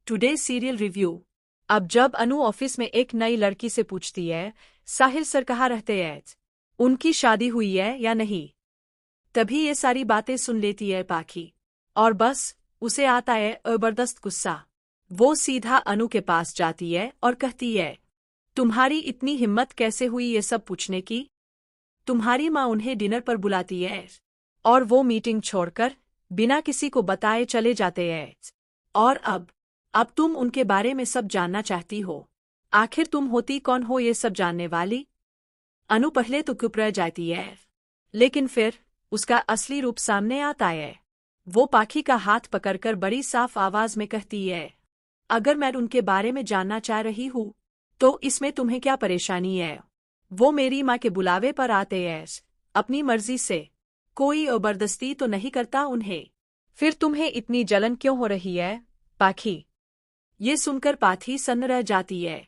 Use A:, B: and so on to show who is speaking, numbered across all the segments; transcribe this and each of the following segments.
A: Today serial review. अब जब अनु office में एक नई लड़की से पूछती है, साहिल सर कहाँ रहते हैं, उनकी शादी हुई है या नहीं, तभी ये सारी बातें सुन लेती है पाखी। और बस उसे आता है जबरदस्त गुस्सा। वो सीधा अनु के पास जाती है और कहती है, तुम्हारी इतनी हिम्मत कैसे हुई ये सब पूछने की। तुम्हारी माँ उन्हें डिनर पर बुलाती है और वो मीटिंग छोड़कर बिना किसी को बताए चले जाते हैं। और अब तुम उनके बारे में सब जानना चाहती हो। आखिर तुम होती कौन हो ये सब जानने वाली। अनु पहले तो चुप रह जाती है, लेकिन फिर उसका असली रूप सामने आता है। वो पाखी का हाथ पकड़कर बड़ी साफ आवाज में कहती है, अगर मैं उनके बारे में जानना चाह रही हूँ तो इसमें तुम्हें क्या परेशानी है। वो मेरी माँ के बुलावे पर आते हैं, अपनी मर्जी से, कोई जबरदस्ती तो नहीं करता उन्हें। फिर तुम्हें इतनी जलन क्यों हो रही है पाखी। ये सुनकर पाथी सन्न रह जाती है,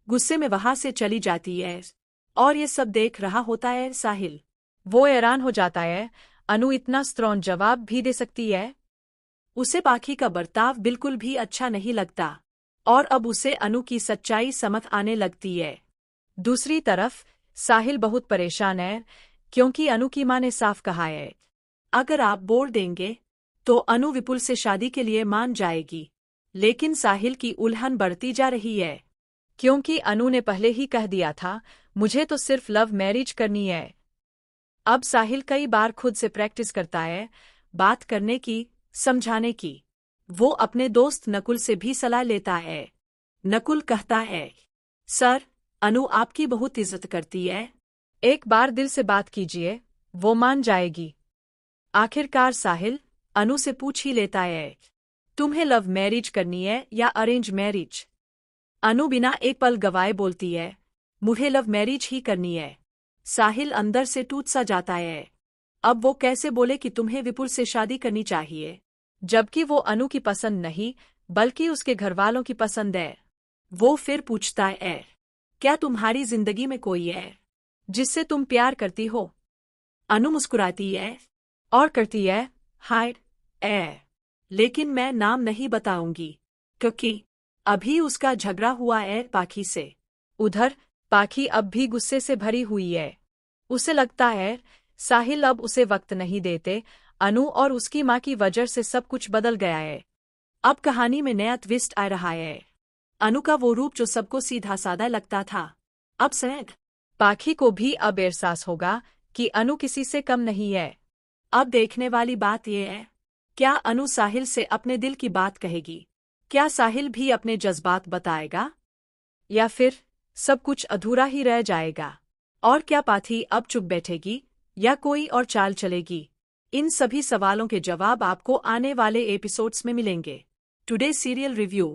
A: गुस्से में वहां से चली जाती है। और ये सब देख रहा होता है साहिल। वो हैरान हो जाता है, अनु इतना स्ट्रॉन्ग जवाब भी दे सकती है। उसे पाखी का बर्ताव बिल्कुल भी अच्छा नहीं लगता और अब उसे अनु की सच्चाई समझ आने लगती है। दूसरी तरफ साहिल बहुत परेशान है, क्योंकि अनु की माँ ने साफ कहा है, अगर आप बोल देंगे तो अनु विपुल से शादी के लिए मान जाएगी। लेकिन साहिल की उलझन बढ़ती जा रही है, क्योंकि अनु ने पहले ही कह दिया था, मुझे तो सिर्फ लव मैरिज करनी है। अब साहिल कई बार खुद से प्रैक्टिस करता है, बात करने की, समझाने की। वो अपने दोस्त नकुल से भी सलाह लेता है। नकुल कहता है, सर, अनु आपकी बहुत इज्जत करती है, एक बार दिल से बात कीजिए, वो मान जाएगी। आखिरकार साहिल अनु से पूछ ही लेता है, तुम्हें लव मैरिज करनी है या अरेंज मैरिज। अनु बिना एक पल गवाए बोलती है, मुझे लव मैरिज ही करनी है। साहिल अंदर से टूट सा जाता है। अब वो कैसे बोले कि तुम्हें विपुल से शादी करनी चाहिए, जबकि वो अनु की पसंद नहीं बल्कि उसके घरवालों की पसंद है। वो फिर पूछता है, क्या तुम्हारी जिंदगी में कोई है जिससे तुम प्यार करती हो। अनु मुस्कुराती है और करती है, हाय लेकिन मैं नाम नहीं बताऊंगी, क्योंकि अभी उसका झगड़ा हुआ है पाखी से। उधर पाखी अब भी गुस्से से भरी हुई है। उसे लगता है साहिल अब उसे वक्त नहीं देते। अनु और उसकी माँ की वजह से सब कुछ बदल गया है। अब कहानी में नया ट्विस्ट आ रहा है। अनु का वो रूप जो सबको सीधा साधा लगता था, अब सैग पाखी को भी अब एहसास होगा कि अनु किसी से कम नहीं है। अब देखने वाली बात यह है, क्या अनु साहिल से अपने दिल की बात कहेगी, क्या साहिल भी अपने जज्बात बताएगा, या फिर सब कुछ अधूरा ही रह जाएगा। और क्या पाथी अब चुप बैठेगी या कोई और चाल चलेगी। इन सभी सवालों के जवाब आपको आने वाले एपिसोड्स में मिलेंगे। Today serial review.